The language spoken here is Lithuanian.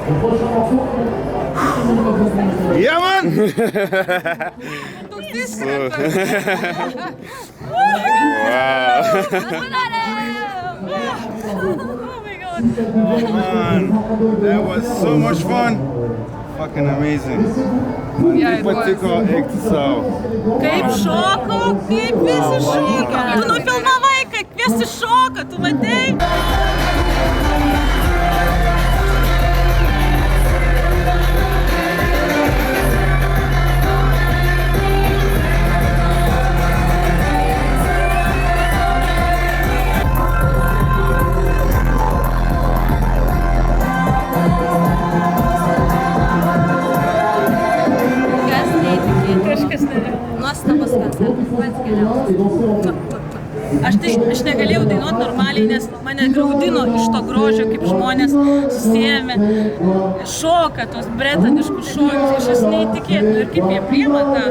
Yeah, man! Man, that was so much fun. Fucking amazing. Man, taip patiko eiti savo. Kaip šoko, kaip visi šoka. Tu nufilmavai, kaip visi šoka, tu matei? Nuostabus koncertas, pats geriausias. Aš negalėjau dainuoti normaliai, nes mane graudino iš to grožio, kaip žmonės susiėmė, šoka tos bretaniškus šokius, iš vis neįtikėtina ir kaip jie priima tą.